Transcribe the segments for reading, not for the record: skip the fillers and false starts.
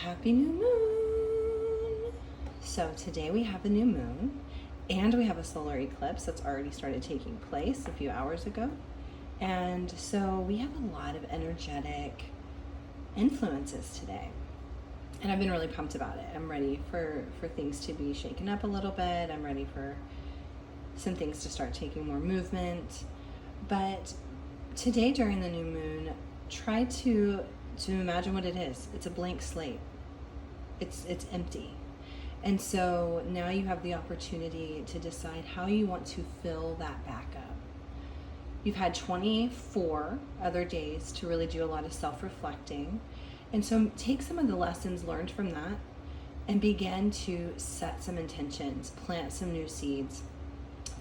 Happy new moon! So today we have the new moon and we have a solar eclipse that's already started taking place a few hours ago. And so we have a lot of energetic influences today. And I've been really pumped about it. I'm ready for things to be shaken up a little bit. I'm ready for some things to start taking more movement. But today during the new moon, try to imagine what it is. It's a blank slate. It's empty. And so now you have the opportunity to decide how you want to fill that back up. You've had 24 other days to really do a lot of self-reflecting. And so take some of the lessons learned from that and begin to set some intentions, plant some new seeds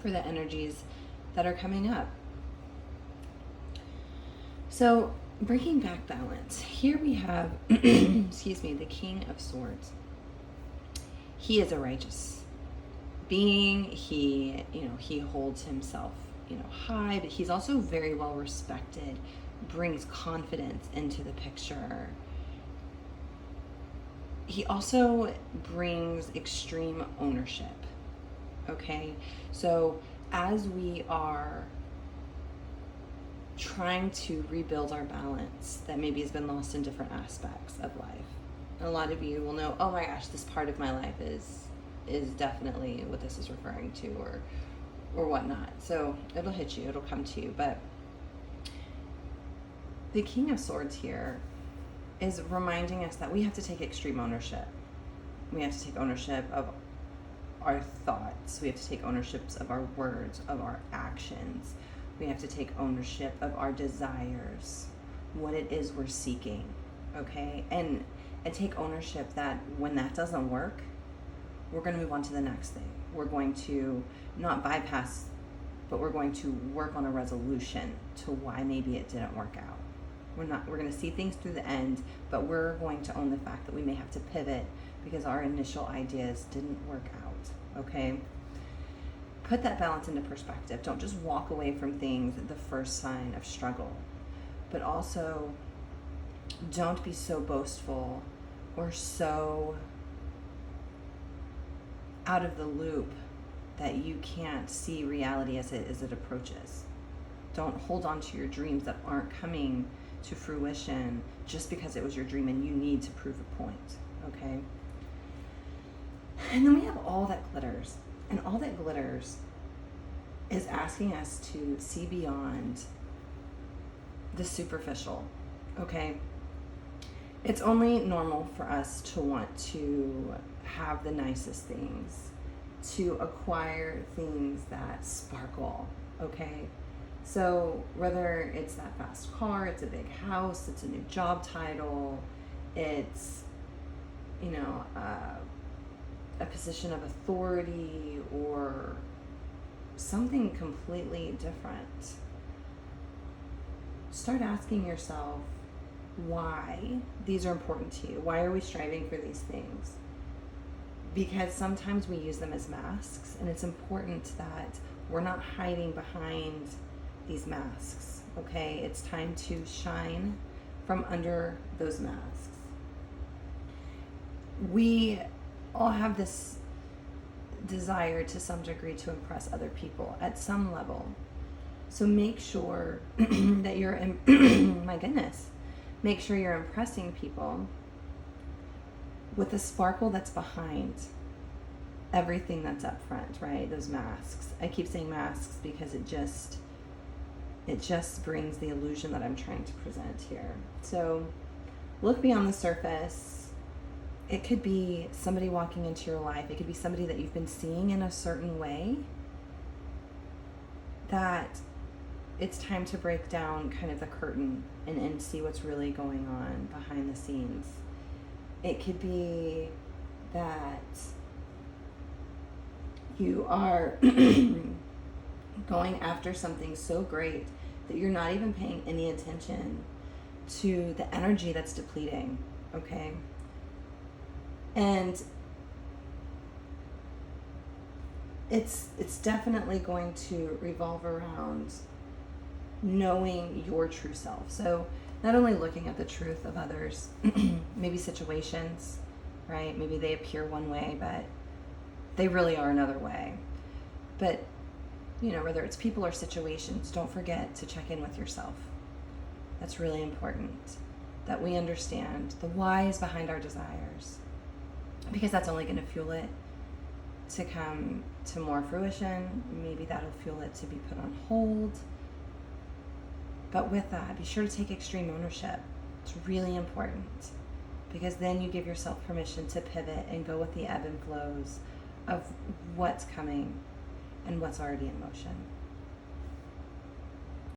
for the energies that are coming up. So bringing back balance. Here we have, excuse me, the King of Swords. He is a righteous being. He holds himself, high, but he's also very well respected, brings confidence into the picture. He also brings extreme ownership. Okay? So as we are trying to rebuild our balance that maybe has been lost in different aspects of life. And a lot of you will know, oh my gosh, this part of my life is definitely what this is referring to or whatnot. So it'll hit you, it'll come to you. But the King of Swords here is reminding us that we have to take extreme ownership. We have to take ownership of our thoughts. We have to take ownership of our words, of our actions. We have to take ownership of our desires, what it is we're seeking, okay? And take ownership that when that doesn't work, we're going to move on to the next thing. We're going to not bypass, but we're going to work on a resolution to why maybe it didn't work out. We're going to see things through the end, but we're going to own the fact that we may have to pivot because our initial ideas didn't work out, okay? Put that balance into perspective. Don't just walk away from things at the first sign of struggle, but also don't be so boastful or so out of the loop that you can't see reality as it approaches. Don't hold on to your dreams that aren't coming to fruition just because it was your dream and you need to prove a point, okay? And then we have all that glitters. And all that glitters is asking us to see beyond the superficial, okay? It's only normal for us to want to have the nicest things, to acquire things that sparkle, okay? So whether it's that fast car, it's a big house, it's a new job title, it's, a position of authority or something completely different. Start asking yourself why these are important to you. Why are we striving for these things? Because sometimes we use them as masks, and it's important that we're not hiding behind these masks, okay? It's time to shine from under those masks. We all have this desire to some degree to impress other people at some level. So make sure that you're, my goodness, make sure you're impressing people with the sparkle that's behind everything that's up front, right? Those masks. I keep saying masks because it just brings the illusion that I'm trying to present here. So look beyond the surface. It could be somebody walking into your life. It could be somebody that you've been seeing in a certain way that it's time to break down kind of the curtain and see what's really going on behind the scenes. It could be that you are going after something so great that you're not even paying any attention to the energy that's depleting, okay? And it's definitely going to revolve around knowing your true self. So not only looking at the truth of others, maybe situations, right? Maybe they appear one way, but they really are another way. But, whether it's people or situations, don't forget to check in with yourself. That's really important, that we understand the whys behind our desires, because that's only going to fuel it to come to more fruition. Maybe that'll fuel it to be put on hold. But with that, be sure to take extreme ownership. It's really important, because then you give yourself permission to pivot and go with the ebb and flows of what's coming and what's already in motion.